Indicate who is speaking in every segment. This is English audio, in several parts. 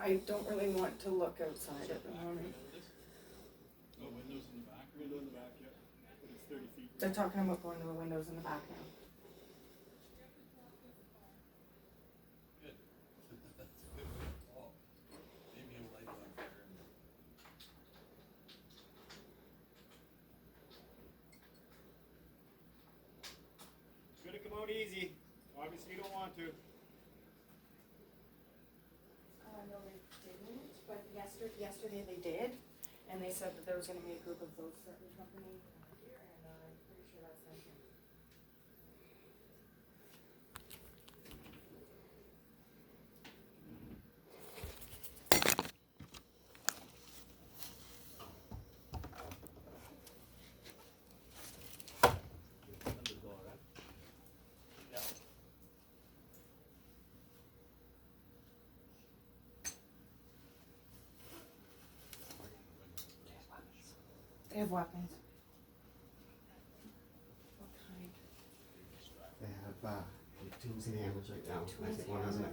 Speaker 1: I don't really want to look outside at the moment.
Speaker 2: No windows in the back? Window in the back, yeah. But it's 30 feet.
Speaker 1: They're talking about going to the windows in the back now.
Speaker 2: Good. That's a good way to call. Maybe a light on fire. Could have come out easy. Obviously you don't want to.
Speaker 1: No, they didn't, but yesterday they did, and they said that there was going to be a group of those certain company here, and I'm pretty sure that's not true. They have weapons. What kind?
Speaker 3: They have tools and hammers right now. I think one has a knife.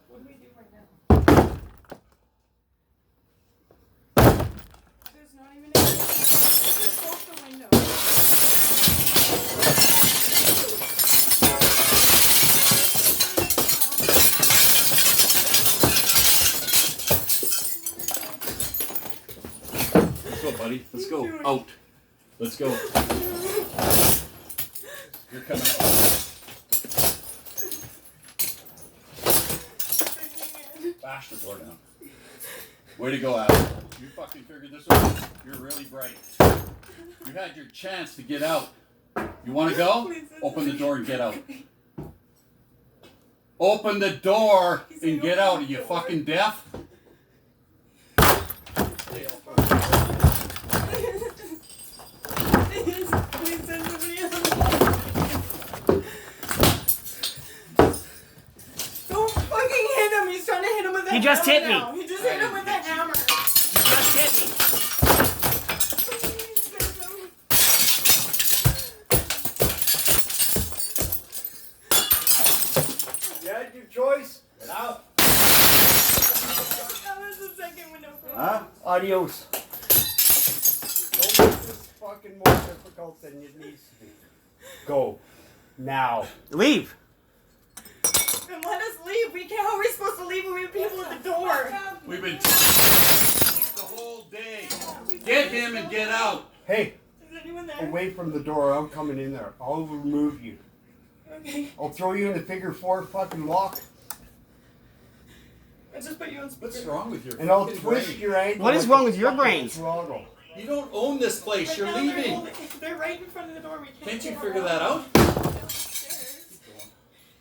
Speaker 1: What do we do right now? There's not even any. Just close the window.
Speaker 2: Let's go, buddy. Let's go. Out. Let's go. You're coming out. Bash the door down. Way to go, Adam. You fucking figured this out. You're really bright. You had your chance to get out. You want to go? Open the door and get out. Open the door and get out. Are you fucking deaf?
Speaker 1: Please send somebody else. Don't fucking hit him. He's trying to hit him with a hammer.
Speaker 4: He just hit me.
Speaker 1: Now. He just hit him with a hammer.
Speaker 4: You just hit me.
Speaker 3: You had your choice. Get out.
Speaker 1: That was the second window.
Speaker 3: Huh? Adios. Don't make this fucking more difficult than it needs to be. Go. Now.
Speaker 4: Leave.
Speaker 1: Then let us leave. We can't. How are we supposed to leave when we have people at the door?
Speaker 2: We've been the whole day. Get him and get out.
Speaker 3: Hey,
Speaker 1: Is anyone there?
Speaker 3: away from the door. I'm coming in there. I'll remove you.
Speaker 1: Okay.
Speaker 3: I'll throw you in the figure 4 fucking lock.
Speaker 1: I just put you on speaker.
Speaker 2: What's wrong with your
Speaker 3: And I'll
Speaker 2: fucking
Speaker 3: twist
Speaker 2: brain?
Speaker 3: your ankle.
Speaker 4: What is
Speaker 3: like
Speaker 4: wrong
Speaker 3: a
Speaker 4: with your
Speaker 3: fucking
Speaker 4: brains?
Speaker 3: throttle.
Speaker 2: You don't own this place.
Speaker 1: Right
Speaker 2: You're
Speaker 1: now,
Speaker 2: leaving.
Speaker 1: They're right in front of the door. We can't.
Speaker 2: Can't you
Speaker 1: get
Speaker 2: figure
Speaker 1: around.
Speaker 2: that out?
Speaker 1: Downstairs.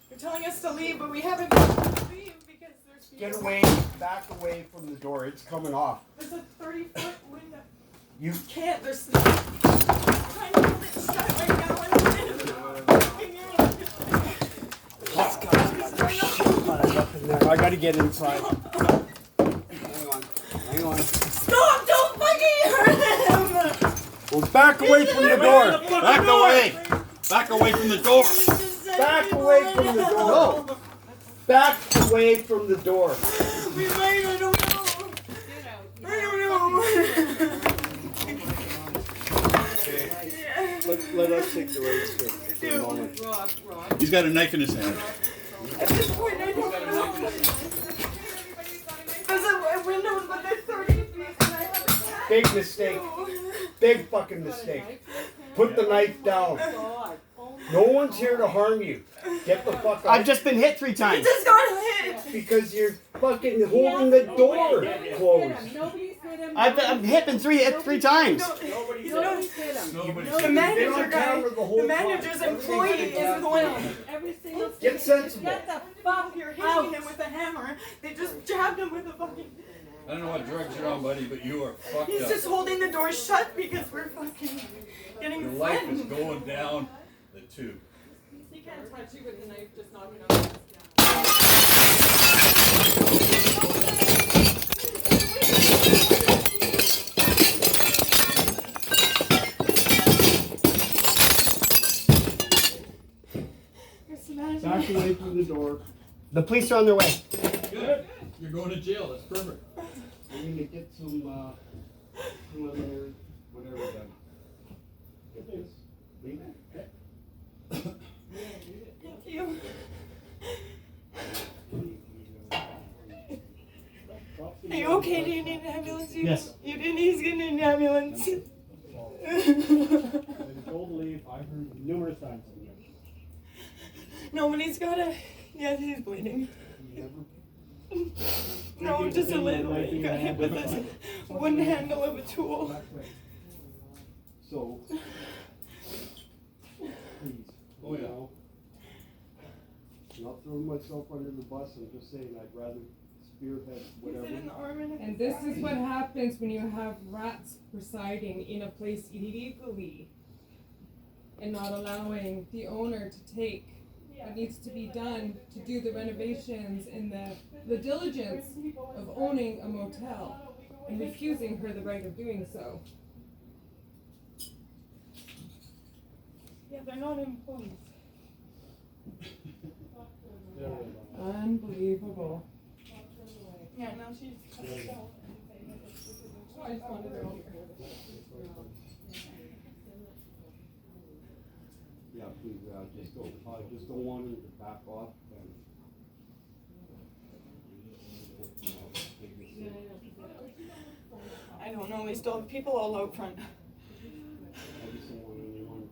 Speaker 1: They're telling us to leave, but we haven't been able to leave because there's
Speaker 3: Get
Speaker 1: people.
Speaker 3: away, back away from the door. It's coming off.
Speaker 1: There's a 30-foot window.
Speaker 3: You
Speaker 1: Can't. There's. I'm trying to hold it shut right now.
Speaker 3: up in there. I gotta get inside. Hang on.
Speaker 1: Stop! Don't fucking hurt him!
Speaker 3: Well, back away from the door.
Speaker 2: Back away. Back away from the door.
Speaker 3: Back away from the door. No. Back away from the door.
Speaker 1: We might. I don't know. I don't know.
Speaker 3: Let us take the reins for a moment.
Speaker 1: Rob.
Speaker 2: He's got a knife in his hand.
Speaker 1: At this point, I don't know. There's a window, but they're 30 feet, and I have a cat.
Speaker 3: Big mistake. Big fucking mistake. Put the knife down. No one's here to harm you. Get the fuck out.
Speaker 4: I've just been hit 3
Speaker 1: I
Speaker 4: times.
Speaker 1: just got hit.
Speaker 3: Because you're fucking holding the door closed.
Speaker 5: Nobody's hit him.
Speaker 4: I'm hit been three times.
Speaker 3: Nobody's
Speaker 5: Nobody's hit him.
Speaker 2: Nobody's
Speaker 1: The manager guy,
Speaker 3: camera the whole
Speaker 1: the manager's
Speaker 3: time.
Speaker 1: employee is the one.
Speaker 5: Every single
Speaker 3: Get sensible.
Speaker 5: Get the fuck
Speaker 1: You're
Speaker 5: out.
Speaker 1: hitting him with a hammer. They just jabbed him with a fucking.
Speaker 2: I don't know what drugs you're on, buddy, but you are fucked
Speaker 1: He's
Speaker 2: up.
Speaker 1: just holding the door shut because we're fucking getting
Speaker 2: Your life is
Speaker 1: threatened.
Speaker 2: going down the tube.
Speaker 5: He can't touch you with the knife, just knock it out.
Speaker 3: Back away from the door.
Speaker 4: The police are on their way.
Speaker 2: Good. You're going to jail. That's perfect.
Speaker 3: I'm gonna get some preliminary, whatever done. Get this. Leave it.
Speaker 1: Thank you. Are you okay? Do you need an ambulance?
Speaker 4: Yes.
Speaker 1: You didn't. He's gonna need an ambulance.
Speaker 3: I've been told to leave. I've heard numerous times.
Speaker 1: No, but he's got a. Yeah, he's bleeding.
Speaker 3: Never.
Speaker 1: No, just a little. He got hit with a wooden handle of a tool.
Speaker 3: So, please,
Speaker 2: Oh, yeah.
Speaker 3: know, not throwing myself under the bus. I'm just saying I'd rather spearhead whatever.
Speaker 1: He's in the arm and
Speaker 5: And this is what happens when you have rats residing in a place illegally and not allowing the owner to take what needs to be done to do the renovations and the diligence of owning a motel and refusing her the right of doing so.
Speaker 1: Yeah, they're not employees.
Speaker 5: Unbelievable.
Speaker 1: Yeah, now she's.
Speaker 5: Oh, I just wanted to know.
Speaker 3: Yeah, please, just don't want him to back off and.
Speaker 1: I don't know. We still have people all out front.
Speaker 3: I just don't want anyone.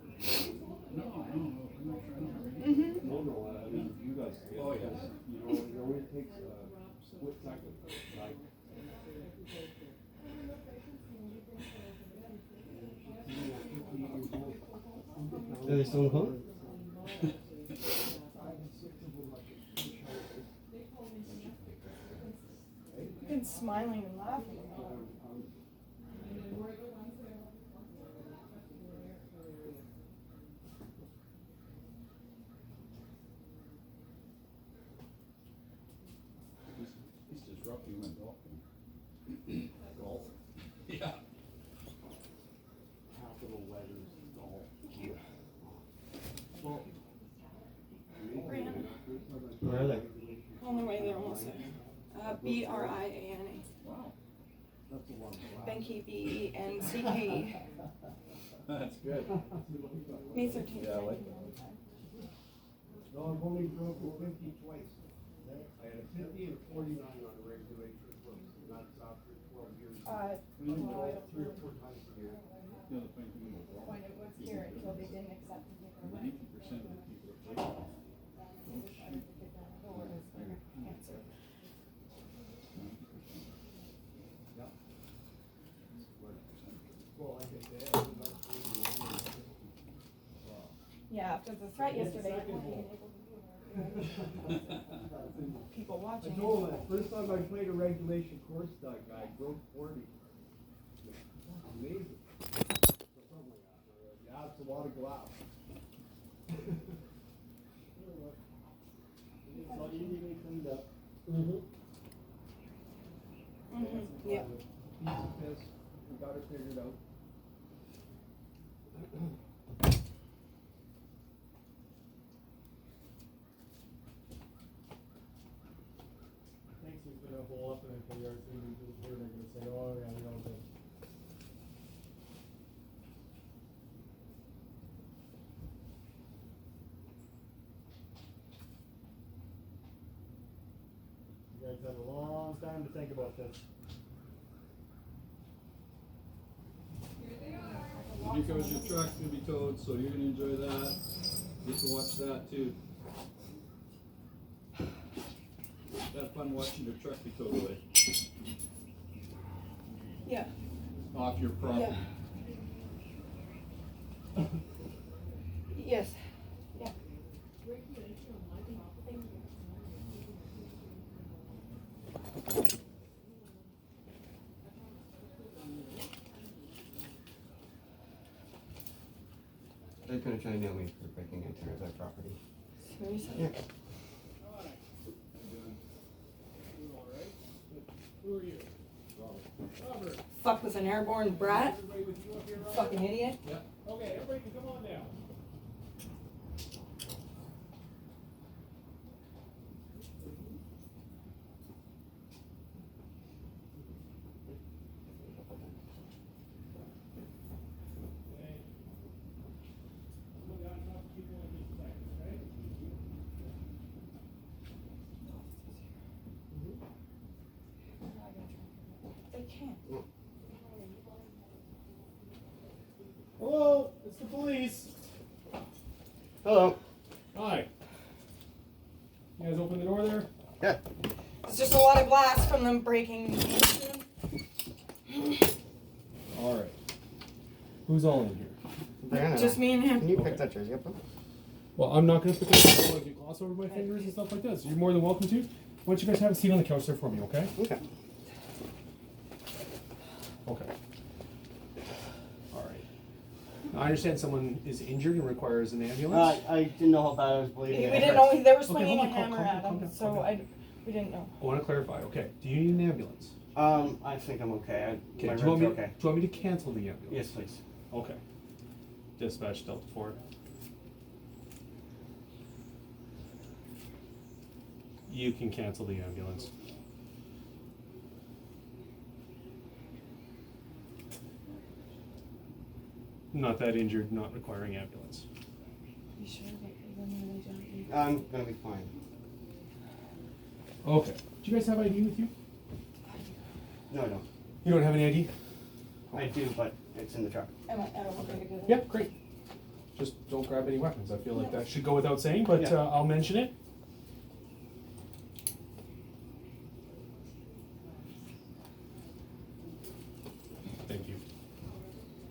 Speaker 2: No, I'm not trying to.
Speaker 1: Mm-hmm.
Speaker 3: No, I mean, you guys.
Speaker 2: Oh, yeah.
Speaker 3: You know, it only takes a split second, like.
Speaker 4: Are they still on the phone?
Speaker 1: You've been smiling and laughing.
Speaker 2: He's disrupting my golf game. Golf? Yeah.
Speaker 3: Capital letters, all.
Speaker 4: Where are they?
Speaker 1: On the way there almost there. Briana.
Speaker 2: Wow.
Speaker 3: That's a lot of black.
Speaker 1: Benke, BENCKE.
Speaker 2: That's good.
Speaker 1: May 13th.
Speaker 2: Yeah, I like that.
Speaker 3: No, I've only drove for 50 twice. I had a 50 and a 49 on a regulation course, and that's after 12 years. We only drove 3 or 4 times a year.
Speaker 2: You know, the funny thing about golf,
Speaker 1: When it was here until they didn't accept it.
Speaker 2: 90% of the people that play golf don't shoot.
Speaker 1: Cancer.
Speaker 3: Well, like I said, I was not
Speaker 1: Yeah, after the threat yesterday. People
Speaker 3: I
Speaker 1: watching.
Speaker 3: told him, first time I played a regulation course, Doug, I broke 40. Amazing. Something like that. Yeah, it's a lot of glass. It's not easy to clean up.
Speaker 1: Mm-hmm. Yeah.
Speaker 3: Piece of piss, we got it figured out.
Speaker 6: Thanks, there's been a hole up in it for the RC, we just heard they're gonna say, oh, yeah, we don't think. You guys had a long time to think about this.
Speaker 2: Because your truck's gonna be towed, so you're gonna enjoy that. Get to watch that too. Have fun watching your truck be towed away
Speaker 1: Yeah.
Speaker 2: off your property.
Speaker 1: Yeah. Yes. Yeah.
Speaker 4: They're gonna try to nail me for breaking into their property.
Speaker 1: Seriously?
Speaker 4: Yeah.
Speaker 6: Who are you? Robert.
Speaker 1: Fuck with an airborne brat?
Speaker 6: Everybody with you up here, Robert?
Speaker 1: Fucking idiot.
Speaker 6: Yeah. Okay, everybody can come on down.
Speaker 1: They can't.
Speaker 6: Hello, it's the police.
Speaker 4: Hello.
Speaker 6: Hi. You guys open the door there?
Speaker 4: Yeah.
Speaker 1: It's just a lot of glass from them breaking.
Speaker 6: All right. Who's all in here?
Speaker 4: Diana.
Speaker 1: Just me and
Speaker 4: Can
Speaker 1: him.
Speaker 4: you pick that jersey up? Though?
Speaker 6: Well, I'm not going to pick it up. I don't want to get gloss over my fingers and stuff like this. You're more than welcome to. Why don't you guys have a seat on the couch there for me, okay?
Speaker 4: Okay.
Speaker 6: Okay. All right. I understand someone is injured and requires an ambulance.
Speaker 4: I didn't know how bad I was
Speaker 1: We
Speaker 4: bleeding.
Speaker 1: didn't know they were
Speaker 6: Okay,
Speaker 1: swinging
Speaker 6: hold
Speaker 1: a
Speaker 6: on,
Speaker 1: hammer
Speaker 6: calm
Speaker 1: at
Speaker 6: down,
Speaker 1: him,
Speaker 6: calm
Speaker 1: so
Speaker 6: down.
Speaker 1: we didn't know.
Speaker 6: I want to clarify. Okay. Do you need an ambulance?
Speaker 4: I think I'm okay.
Speaker 6: Okay.
Speaker 4: My
Speaker 6: Do you want
Speaker 4: ribs
Speaker 6: me?
Speaker 4: are okay.
Speaker 6: Do you want me to cancel the ambulance?
Speaker 4: Yes, please.
Speaker 6: Okay. Dispatch Delta 4. You can cancel the ambulance. Not that injured, not requiring ambulance.
Speaker 1: You sure that you're really jumpy?
Speaker 4: I'm gonna be fine.
Speaker 6: Okay. Do you guys have ID with you?
Speaker 4: No, I don't.
Speaker 6: You don't have any ID?
Speaker 4: I do, but it's in the truck.
Speaker 1: Am I don't want to do that.
Speaker 6: Yeah, great. Just don't grab any weapons. I feel like that should go without saying, but
Speaker 4: Yeah.
Speaker 6: I'll mention it. Thank you.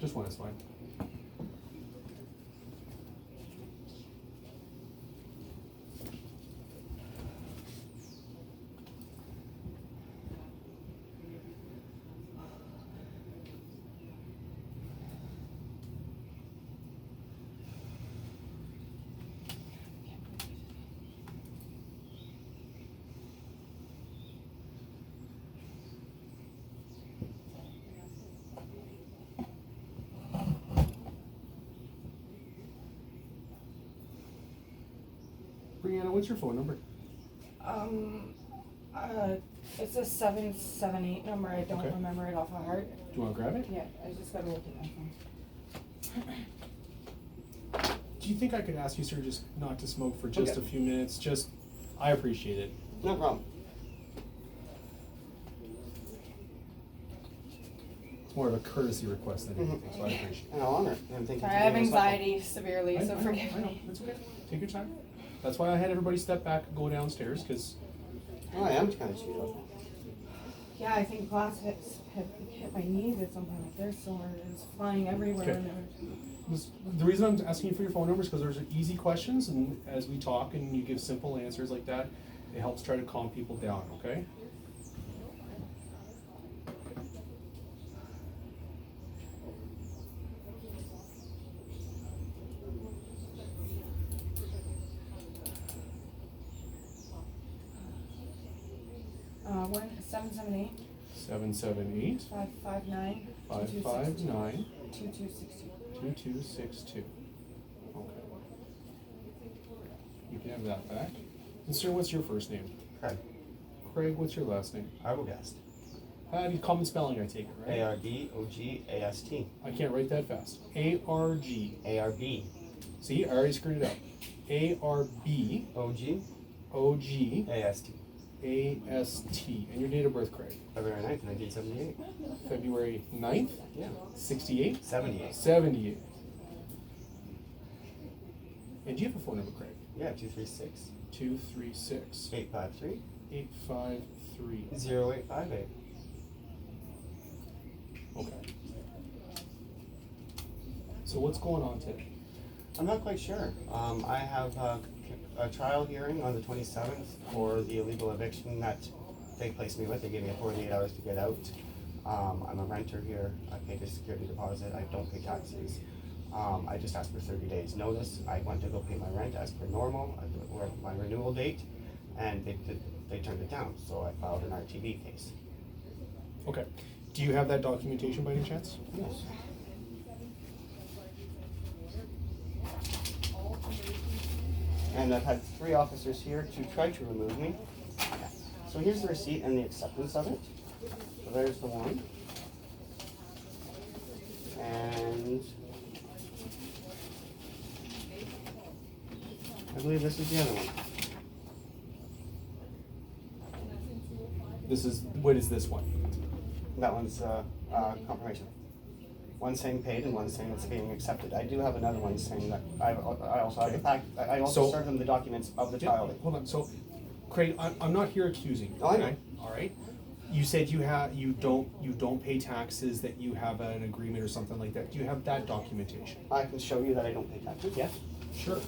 Speaker 6: Just one is fine. Brianna, what's your phone number?
Speaker 1: It's a 778 number. I don't
Speaker 6: Okay.
Speaker 1: remember it off by heart.
Speaker 6: Do you want to grab it?
Speaker 1: Yeah, I just gotta look at my phone.
Speaker 6: Do you think I could ask you, sir, just not to smoke for just
Speaker 4: Okay.
Speaker 6: a few minutes? Just, I appreciate it.
Speaker 4: No problem.
Speaker 6: It's more of a courtesy request than anything, so I appreciate it.
Speaker 4: And I'll honor it. And thank you
Speaker 1: Sorry,
Speaker 4: for
Speaker 1: I have
Speaker 4: giving us that.
Speaker 1: anxiety severely, so forgive
Speaker 6: I know.
Speaker 1: me.
Speaker 6: It's okay. Take your time. That's why I had everybody step back and go downstairs, because
Speaker 4: Oh, I am kind of chewed up.
Speaker 1: Yeah, I think glass hit my knees or something like this, so it was flying everywhere.
Speaker 6: Okay. The reason I'm asking you for your phone number is because there's easy questions, and as we talk and you give simple answers like that, it helps try to calm people down, okay?
Speaker 1: One 778
Speaker 6: 778
Speaker 1: 559
Speaker 6: 559
Speaker 1: 2262.
Speaker 6: 2262. Okay. You can have that back. And sir, what's your first name?
Speaker 3: Craig.
Speaker 6: Craig, what's your last name?
Speaker 3: Arbogast.
Speaker 6: Common spelling, I take it, right?
Speaker 3: A-R-B-O-G-A-S-T.
Speaker 6: I can't write that fast. A-R-G.
Speaker 3: A-R-B.
Speaker 6: See, I already screwed it up. A-R-B.
Speaker 3: O-G.
Speaker 6: O-G.
Speaker 3: A-S-T.
Speaker 6: A-S-T. And your date of birth, Craig?
Speaker 3: February 9th, 1978.
Speaker 6: February 9th?
Speaker 3: Yeah.
Speaker 6: 68?
Speaker 3: 78.
Speaker 6: 78. And do you have a phone number, Craig?
Speaker 3: Yeah, 236.
Speaker 6: 236
Speaker 3: 853.
Speaker 6: 853.
Speaker 3: 0858.
Speaker 6: Okay. So what's going on today?
Speaker 3: I'm not quite sure. I have a trial hearing on the 27th for the illegal eviction that they placed me with. They gave me 48 hours to get out. I'm a renter here. I paid a security deposit. I don't pay taxes.
Speaker 4: I just asked for 30 days notice. I went to go pay my rent as per normal, or my renewal date, and they turned it down, so I filed an RTV case.
Speaker 6: Okay. Do you have that documentation by any chance?
Speaker 4: Yes. And I've had 3 officers here to try to remove me. So here's the receipt and the acceptance of it. So there's the one. And I believe this is the other one.
Speaker 6: What is this one?
Speaker 4: That one's confirmation. One saying paid and one saying it's being accepted. I do have another one saying that I also have the fact, I also
Speaker 6: So-
Speaker 4: served them the documents of the
Speaker 6: Yeah,
Speaker 4: child.
Speaker 6: hold on. So, Craig, I'm not here accusing you.
Speaker 4: Oh, I know.
Speaker 6: Okay? All right. You said you don't pay taxes, that you have an agreement or something like that. Do you have that documentation?
Speaker 4: I can show you that I don't pay taxes, yes.
Speaker 6: Sure.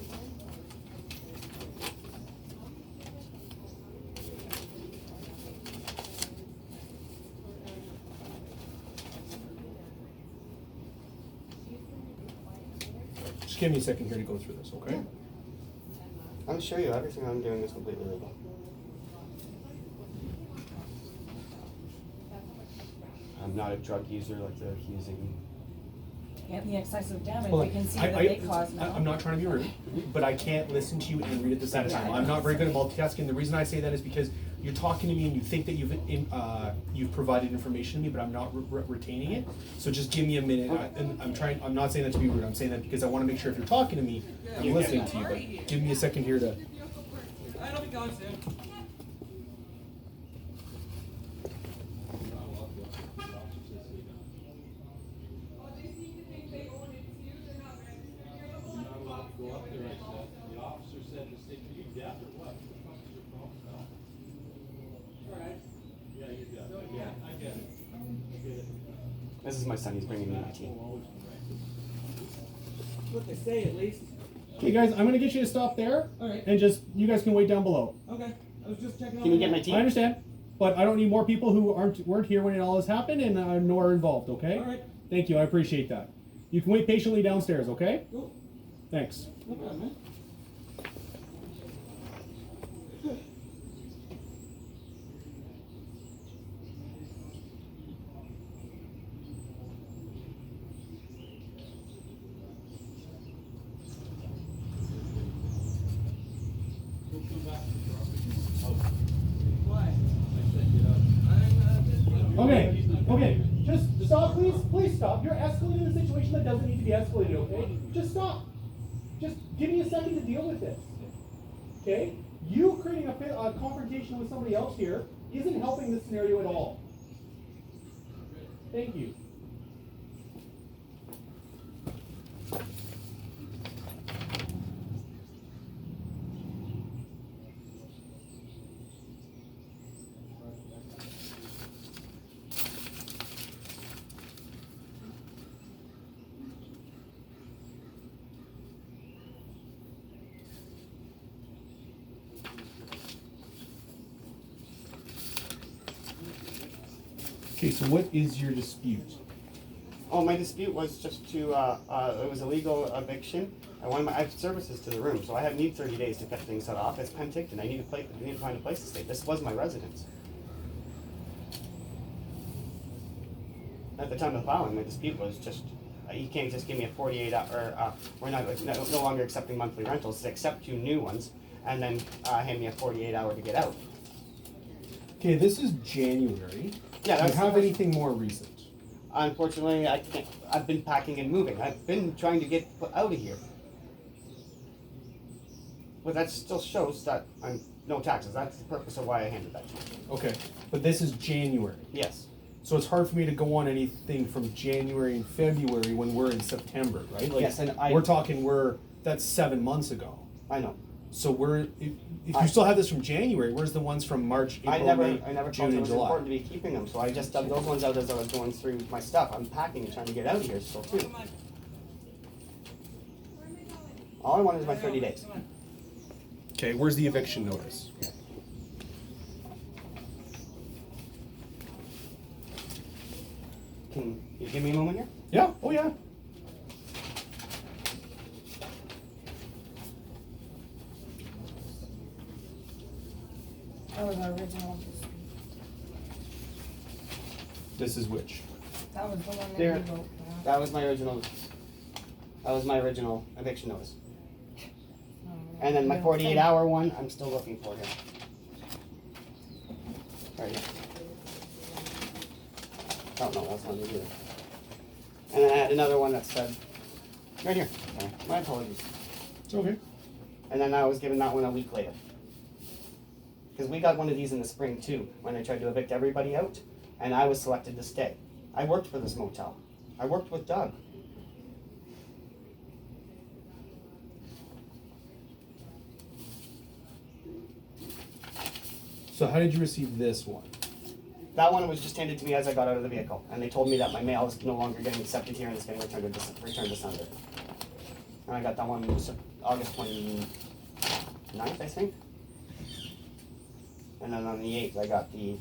Speaker 6: Just give me a second here to go through this, okay?
Speaker 4: I'll show you everything I'm doing is completely legal. I'm not a drug user like they're accusing.
Speaker 1: And the excessive damage,
Speaker 6: Hold
Speaker 1: we
Speaker 6: on.
Speaker 1: can see that they caused now.
Speaker 6: I'm not trying to be rude, but I can't listen to you and read at the same time. I'm not very good at multitasking. The reason I say that is because you're talking to me and you think that you've provided information to me, but I'm not retaining it. So just give me a minute. And I'm not saying that to be rude. I'm saying that because I want to make sure if you're talking to me, I'm listening to you. But give me a second here to.
Speaker 5: I'll be gone soon.
Speaker 2: Go up there, I said. The officer said, "Are you deaf or what? What the fuck is your problem, pal?" All right. Yeah, you're deaf. Yeah, I get it. I get it.
Speaker 4: This is my son, he's bringing me my tea.
Speaker 5: What they say, at least.
Speaker 6: Okay, guys, I'm gonna get you to stop there,
Speaker 5: Alright.
Speaker 6: and just you guys can wait down below.
Speaker 5: Okay. I was just checking.
Speaker 4: Can you get my tea?
Speaker 6: I understand, but I don't need more people who weren't here when it all this happened and nor involved. Okay.
Speaker 5: All right.
Speaker 6: Thank you. I appreciate that. You can wait patiently downstairs. Okay.
Speaker 5: Cool.
Speaker 6: Thanks.
Speaker 5: No problem, man. Why?
Speaker 6: Okay. Just stop, please. Please stop. You're escalating a situation that doesn't need to be escalated. Okay. Just stop. Just give me a second to deal with this. Okay? You creating a confrontation with somebody else here isn't helping this scenario at all. Thank you. Okay, so what is your dispute?
Speaker 4: Oh, my dispute was just to, it was a legal eviction. I have services to the room, so I need 30 days to get things set off. It's Penticton. I need to find a place to stay. This was my residence. At the time of filing, my dispute was just, you can't just give me a 48-hour, we're not, no longer accepting monthly rentals, accept 2 new ones, and then hand me a 48-hour to get out.
Speaker 6: Okay, this is January.
Speaker 4: Yeah,
Speaker 6: Do
Speaker 4: that's
Speaker 6: you
Speaker 4: the
Speaker 6: have
Speaker 4: first-
Speaker 6: anything more recent?
Speaker 4: Unfortunately, I can't. I've been packing and moving. I've been trying to get out of here. But that still shows that I'm no taxes. That's the purpose of why I handed that to you.
Speaker 6: Okay, but this is January.
Speaker 4: Yes.
Speaker 6: So it's hard for me to go on anything from January and February when we're in September, right? Like,
Speaker 4: Yes, and
Speaker 6: that's 7 months ago.
Speaker 4: I know.
Speaker 6: So if you still have this from January, where's the ones from March, April,
Speaker 4: I never
Speaker 6: May,
Speaker 4: felt
Speaker 6: June,
Speaker 4: it
Speaker 6: and
Speaker 4: was
Speaker 6: July?
Speaker 4: important to be keeping them, so I just dug those ones out as I was going through my stuff. I'm packing and trying to get out of here still too. All I want is my 30 days.
Speaker 6: Okay, where's the eviction notice?
Speaker 4: Can you give me a moment here?
Speaker 6: Yeah, oh yeah.
Speaker 5: That was our original dispute.
Speaker 6: This is which?
Speaker 5: That was the one that
Speaker 4: There.
Speaker 5: you wrote.
Speaker 4: That was my original eviction notice. And then my 48-hour one, I'm still looking for here. Right here. Oh no, that's not me either. And then I had another one that said, right here. Sorry, my apologies.
Speaker 6: It's okay.
Speaker 4: And then I was given that one a week later. Because we got one of these in the spring too, when they tried to evict everybody out, and I was selected to stay. I worked for this motel. I worked with Doug.
Speaker 6: So how did you receive this one?
Speaker 4: That one was just handed to me as I got out of the vehicle, and they told me that my mail is no longer getting accepted here and it's getting returned to sender. And I got that one August 29th, I think. And then on the 8th, I got the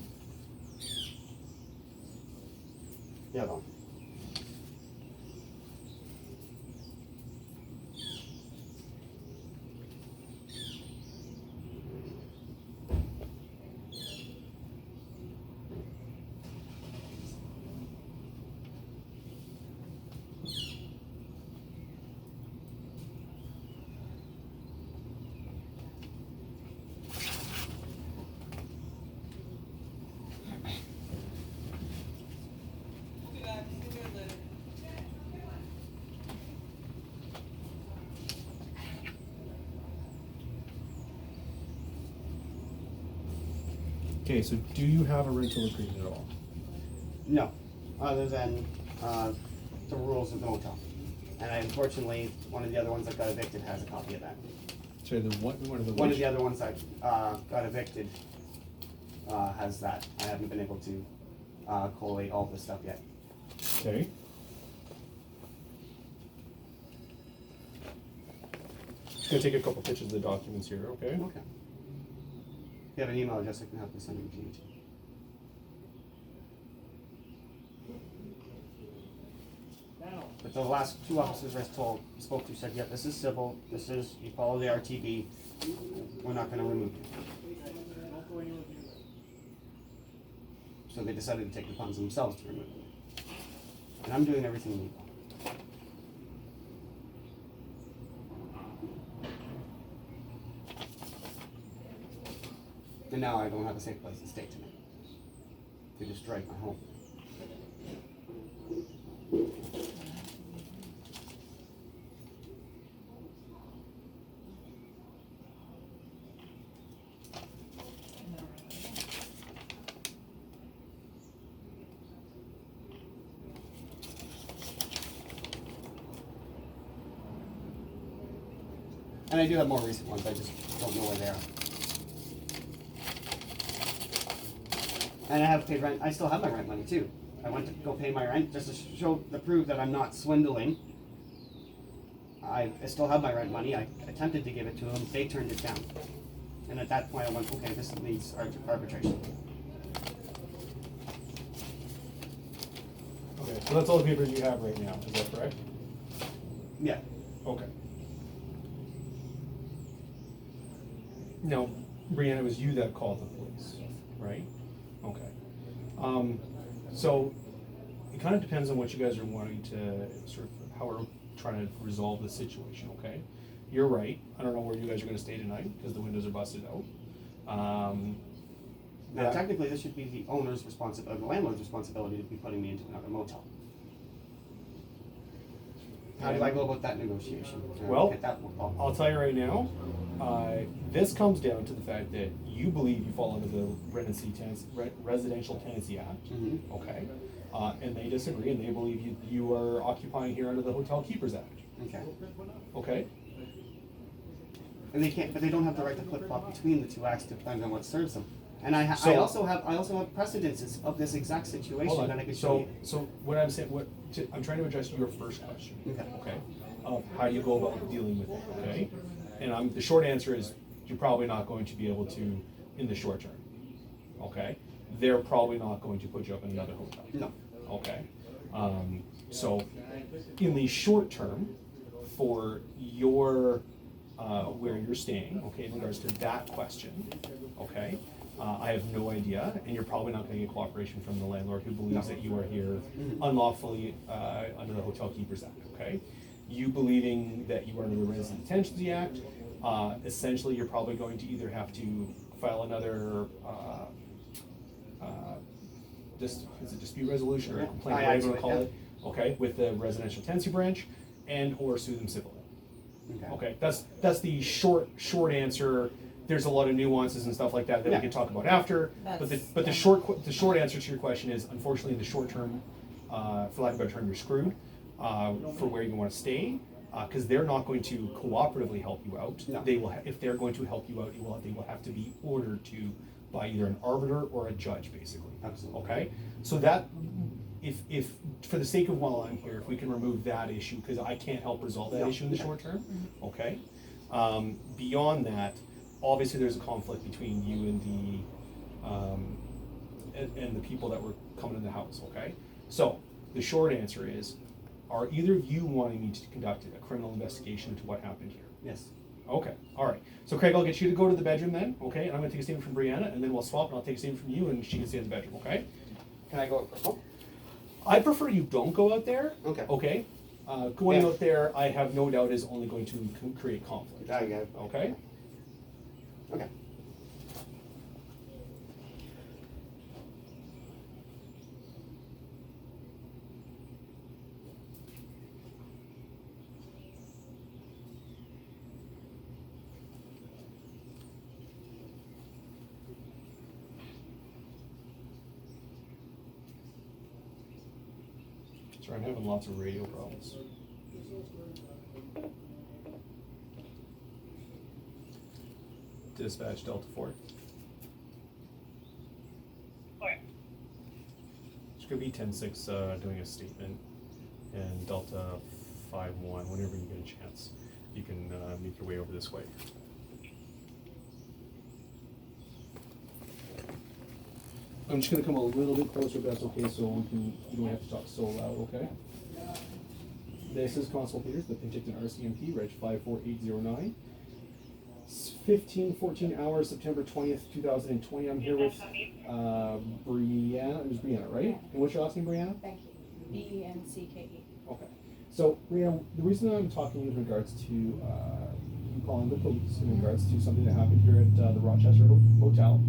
Speaker 4: other one.
Speaker 6: Okay, so do you have a rental agreement at all?
Speaker 4: No, other than the rules of the motel. And unfortunately, one of the other ones that got evicted has a copy of that.
Speaker 6: Sorry, the one of the
Speaker 4: One of the other ones that got evicted has that. I haven't been able to collate all this stuff yet.
Speaker 6: Okay. Just gonna take a couple pictures of the documents here, okay?
Speaker 4: Okay. If you have an email address, I can help you send them to you. But the last two officers I spoke to said, yeah, this is civil, you follow the RTB, we're not gonna remove you. So they decided to take the funds themselves to remove it. And I'm doing everything legal. And now I don't have a safe place to stay tonight. They destroyed my home. And I do have more recent ones, I just don't know where they are. And I have paid rent, I still have my rent money too. I went to go pay my rent just to prove that I'm not swindling. I still have my rent money, I attempted to give it to them, they turned it down. And at that point I went, okay, this needs arbitration.
Speaker 6: Okay, so that's all the papers you have right now, is that correct?
Speaker 4: Yeah.
Speaker 6: Okay. Now, Brianna, it was you that called the police, right? Okay. So it kind of depends on what you guys are wanting to sort of how we're trying to resolve the situation. Okay, you're right. I don't know where you guys are going to stay tonight because the windows are busted out.
Speaker 4: Now technically this should be the owner's responsibility, the landlord's responsibility to be putting me into another motel. How do I go about that negotiation?
Speaker 6: Well,
Speaker 4: Get that one?
Speaker 6: I'll tell you right now, this comes down to the fact that you believe you fall under the Residential Tenancy Act,
Speaker 4: Mhm.
Speaker 6: okay? And they disagree, and they believe you are occupying here under the Hotel Keepers Act,
Speaker 4: Okay.
Speaker 6: okay?
Speaker 4: And they can't, but they don't have the right to flip-flop between the two acts depending on what serves them. And I
Speaker 6: So-
Speaker 4: also have precedences of this exact situation
Speaker 6: Hold
Speaker 4: that I
Speaker 6: on,
Speaker 4: could show you.
Speaker 6: so what I'm saying, I'm trying to address your first question,
Speaker 4: Okay.
Speaker 6: okay? Of how you go about dealing with it, okay? And the short answer is, you're probably not going to be able to in the short term, okay? They're probably not going to put you up in another hotel.
Speaker 4: No.
Speaker 6: Okay, so in the short term, for your, where you're staying, okay, in regards to that question, okay, I have no idea, and you're probably not gonna get cooperation from the landlord who believes that you are here unlawfully, under the Hotel Keepers Act, okay? You believing that you are under the Resident Detention Act, essentially you're probably going to either have to file another, is it dispute resolution or complaint, whatever you wanna call it, okay, with the residential tenancy branch, and or sue them civilly. Okay, that's the short answer. There's a lot of nuances and stuff like that we can talk about after. But the short answer to your question is, unfortunately, in the short term, for lack of a better term, you're screwed for where you want to stay, because they're not going to cooperatively help you out.
Speaker 4: No.
Speaker 6: They will, if they're going to help you out, they will have to be ordered to by either an arbiter or a judge, basically.
Speaker 4: Absolutely.
Speaker 6: Okay, so that. If for the sake of while I'm here, if we can remove that issue, because I can't help resolve that issue in the short term, okay? Beyond that, obviously there's a conflict between you and the people that were coming in the house, okay? So, the short answer is, are either of you wanting me to conduct a criminal investigation into what happened here?
Speaker 4: Yes.
Speaker 6: Okay, all right. So Craig, I'll get you to go to the bedroom then, okay? And I'm gonna take a statement from Brianna, and then we'll swap, and I'll take a statement from you, and she can stay in the bedroom, okay?
Speaker 4: Can I go? Oh,
Speaker 6: I prefer you don't go out there.
Speaker 4: okay.
Speaker 6: Okay. Going
Speaker 4: Yeah.
Speaker 6: out there, I have no doubt, is only going to create conflict.
Speaker 4: I get it.
Speaker 6: Okay.
Speaker 4: Okay.
Speaker 6: Sorry, I'm having lots of radio problems. Dispatch Delta 4. It's gonna be 10-6 doing a statement, and Delta 5-1. Whenever you get a chance, you can make your way over this way. I'm just gonna come a little bit closer if that's okay, so you don't have to talk so loud, okay? This is Constable Peters, the Penticton RCMP, Reg 54809. It's 15:14 hours, September 20th, 2020. I'm here with Brianna. It was Brianna, right? And what's your last name, Brianna?
Speaker 1: Thank you. BENCKE.
Speaker 6: Okay. So, Brianna, the reason I'm talking in regards to you calling the police in regards to something that happened here at the Rochester Motel.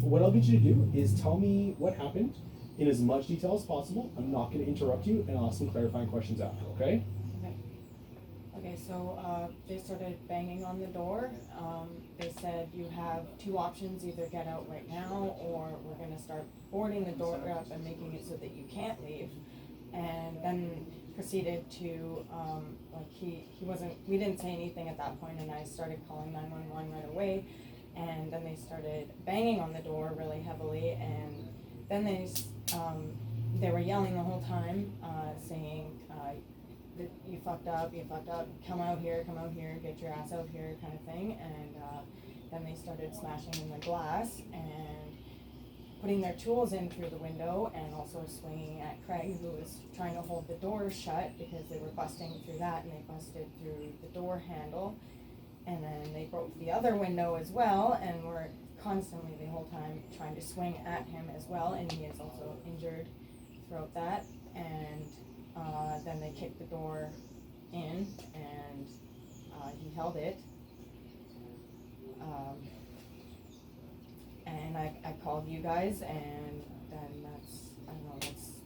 Speaker 6: What I'll get you to do is tell me what happened in as much detail as possible. I'm not going to interrupt you, and I'll ask some clarifying questions after, okay?
Speaker 1: Okay, so they started banging on the door. They said you have two options, either get out right now or we're gonna start boarding the door up and making it so that you can't leave. And then proceeded to, we didn't say anything at that point, and I started calling 911 right away. And then they started banging on the door really heavily, and then they were yelling the whole time, saying, you fucked up, come out here, get your ass out here, kind of thing. And then they started smashing in the glass and putting their tools in through the window, and also swinging at Craig, who was trying to hold the door shut because they were busting through that, and they busted through the door handle. And then they broke the other window as well, and were constantly the whole time trying to swing at him as well, and he is also injured throughout that. And then they kicked the door in, and he held it. And I called you guys, and then that's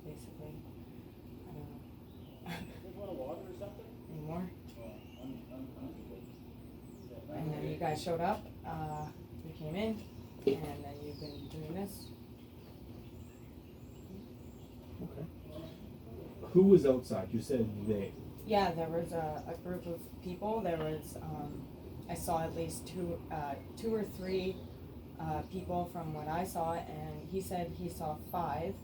Speaker 1: basically, I don't know.
Speaker 7: You want water or something?
Speaker 1: Any more? And then you guys showed up, you came in, and then you've been doing this.
Speaker 6: Okay. Who was outside? You said they.
Speaker 1: Yeah, there was a group of people. There was, I saw at least two or three people from what I saw, and he said he saw 5.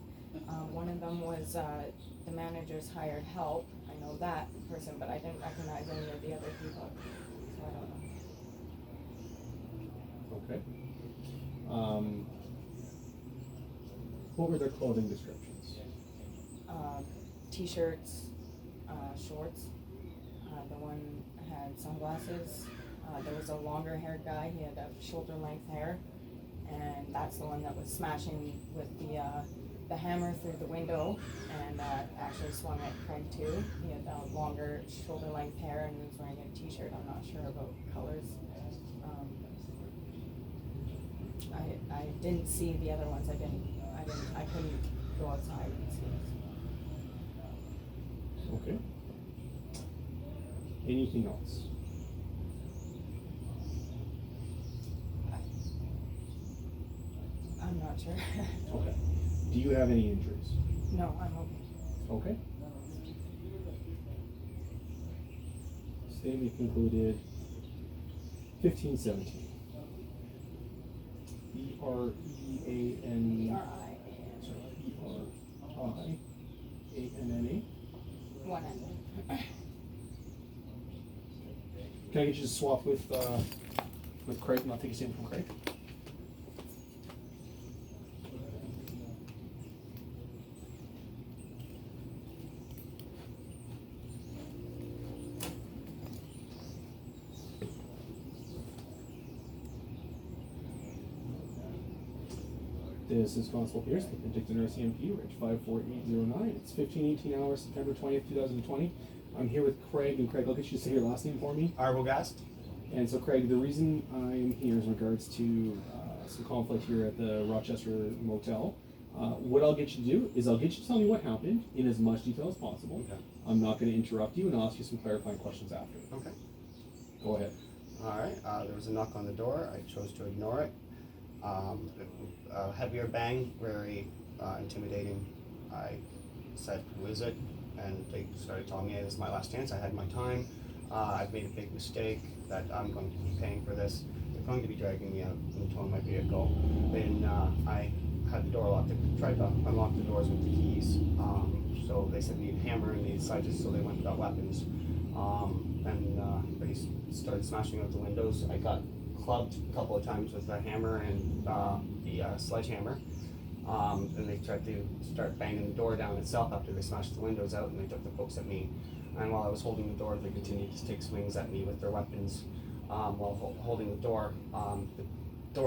Speaker 1: One of them was the manager's hired help. I know that person, but I didn't recognize any of the other people, so I don't know.
Speaker 6: Okay. What were their clothing descriptions?
Speaker 1: T-shirts, shorts. The one had sunglasses. There was a longer haired guy. He had shoulder length hair, and that's the one that was smashing with the hammer through the window, and actually swung at Craig too. He had longer shoulder length hair and was wearing a t-shirt. I'm not sure about colors. I didn't see the other ones. I couldn't go outside and see.
Speaker 6: Okay. Anything else?
Speaker 1: I'm not sure.
Speaker 6: Okay. Do you have any injuries?
Speaker 1: No, I'm okay.
Speaker 6: Okay. Statement concluded 1517. E-R-E-A-N. E-R-I-A-N-N-A.
Speaker 1: One end.
Speaker 6: Can I get you to swap with Craig and I'll take a statement from Craig? This is Constable Pierce, the Penticton RCMP, Reg 54809. It's 1518 hours, September 20th, 2020. I'm here with Craig, and Craig, I'll get you to say your last name for me.
Speaker 4: Arbogast.
Speaker 6: And so, Craig, the reason I am here is in regards to some conflict here at the Rochester motel. What I'll get you to do is I'll get you to tell me what happened in as much detail as possible.
Speaker 4: Okay.
Speaker 6: I'm not going to interrupt you, and I'll ask you some clarifying questions after.
Speaker 4: Okay.
Speaker 6: Go ahead.
Speaker 4: All right. There was a knock on the door. I chose to ignore it. A heavier bang, very intimidating. I said, "Who is it?" And they started telling me, "This is my last chance. I had my time. I've made a big mistake. That I'm going to be paying for this. They're going to be dragging me out and towing my vehicle." Then I had the door locked. I tried to unlock the doors with the keys. So they said need a hammer and need sledges, so they went and got weapons. They started smashing out the windows. I got clubbed a couple of times with a hammer and the sledgehammer. And they tried to start banging the door down itself after they smashed the windows out, and they took the pokes at me. And while I was holding the door, they continued to take swings at me with their weapons. While holding the door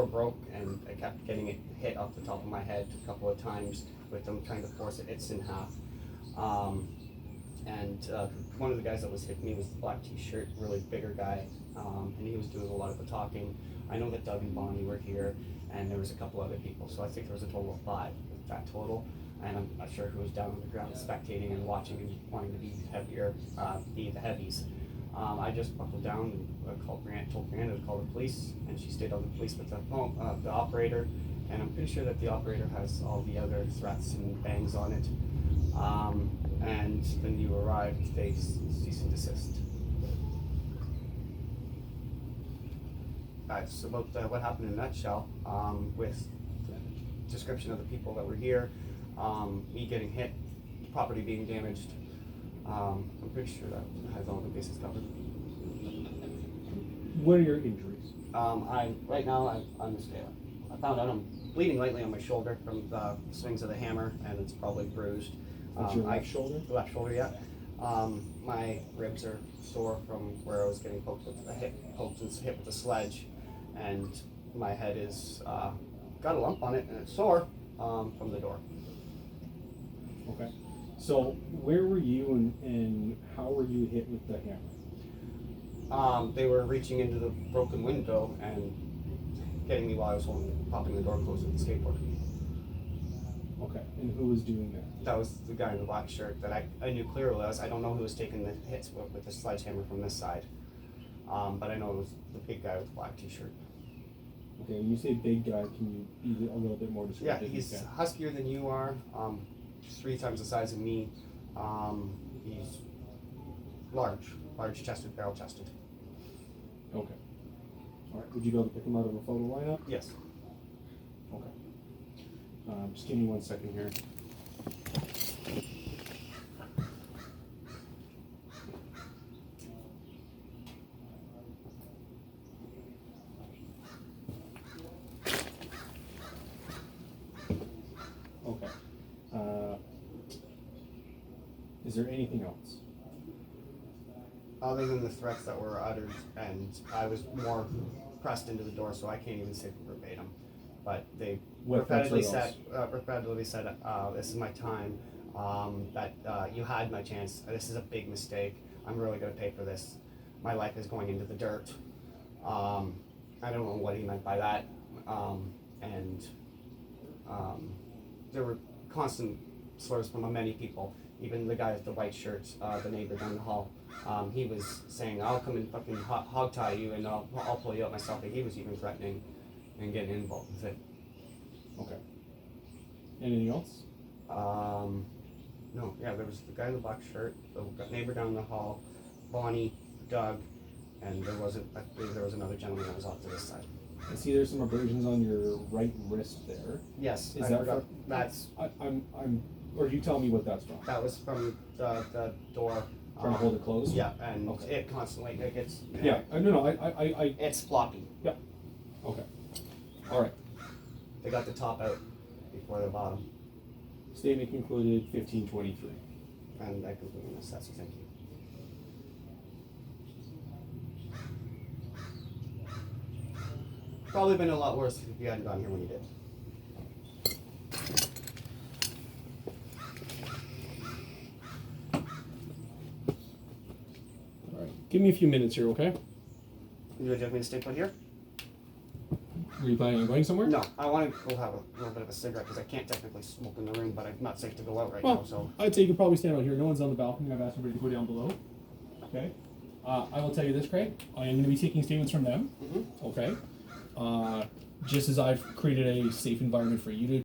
Speaker 4: broke, and I kept getting it hit off the top of my head a couple of times with them trying to force it's in half. One of the guys that was hitting me was the black t-shirt, really bigger guy, and he was doing a lot of the talking. I know that Doug and Bonnie were here, and there was a couple other people, so I think there was a total of 5 with that total. And I'm not sure who was down on the ground spectating and watching and wanting to be heavier, be the heavies. I just buckled down and told Brianna to call the police, and she stayed on the police with the operator. And I'm pretty sure that the operator has all the other threats and bangs on it. And then you arrived, they cease and desist. That's about what happened in a nutshell, with the description of the people that were here, me getting hit, property being damaged. I'm pretty sure that has all the bases covered.
Speaker 6: What are your injuries?
Speaker 4: Right now I'm scaling. I found out I'm bleeding lightly on my shoulder from the swings of the hammer, and it's probably bruised.
Speaker 6: That's your left shoulder?
Speaker 4: The left shoulder, yeah. My ribs are sore from where I was getting poked and hit with the sledge, and my head is got a lump on it, and it's sore from the door.
Speaker 6: Okay. So where were you and how were you hit with the hammer?
Speaker 4: They were reaching into the broken window and getting me while I was popping the door closed with the skateboard.
Speaker 6: Okay. And who was doing that?
Speaker 4: That was the guy in the black shirt that I knew clearly was. I don't know who was taking the hits with the sledgehammer from this side, but I know it was the big guy with the black t-shirt.
Speaker 6: Okay, when you say big guy, can you be a little bit more
Speaker 4: Yeah,
Speaker 6: descriptive?
Speaker 4: he's huskier than you are, 3 times the size of me. He's large-chested, barrel-chested.
Speaker 6: Okay. All right. Would you be able to pick him out of a photo lineup?
Speaker 4: Yes.
Speaker 6: Okay. Just give me 1 second here. Okay. Is there anything else?
Speaker 4: Other than the threats that were uttered, and I was more pressed into the door, so I can't even say verbatim. but they
Speaker 6: What threats are
Speaker 4: repetitively said, this is my time, that you had my chance, this is a big mistake, I'm really gonna pay for this, my life is going into the dirt. I don't know what he meant by that, and there were constant slurs from many people, even the guy with the white shirt, the neighbor down the hall. He was saying, I'll come and fucking hog tie you and I'll pull you out myself. And he was even threatening and getting involved with it.
Speaker 6: Okay. Anything else?
Speaker 4: No, yeah, there was the guy in the black shirt, the neighbor down the hall, Bonnie, Doug, and I believe there was another gentleman that was off to this side.
Speaker 6: I see there's some abrasions on your right wrist there.
Speaker 4: Yes,
Speaker 6: Is
Speaker 4: I
Speaker 6: that
Speaker 4: forgot.
Speaker 6: for-
Speaker 4: That's
Speaker 6: Or you tell me what that's from.
Speaker 4: that was from the door.
Speaker 6: Trying to hold it closed?
Speaker 4: Yeah, and
Speaker 6: Okay.
Speaker 4: it constantly it gets.
Speaker 6: Yeah, I
Speaker 4: It's floppy.
Speaker 6: okay. All right.
Speaker 4: They got the top out before the bottom,
Speaker 6: Statement concluded 1523.
Speaker 4: and I completely missed that. So thank you. Probably been a lot worse if you hadn't gotten here when you did.
Speaker 6: All right. Give me a few minutes here, okay?
Speaker 4: Would you like me to stay put here?
Speaker 6: Were you planning on going somewhere?
Speaker 4: No, I want to go have a little bit of a cigarette because I can't technically smoke in the room, but I'm not safe to go out right now.
Speaker 6: Well,
Speaker 4: So
Speaker 6: I'd say you could probably stand out here. No one's on the balcony. I've asked everybody to go down below. Okay. I will tell you this, Craig. I am going to be taking statements from them.
Speaker 4: Mhm.
Speaker 6: Okay. Just as I've created a safe environment for you to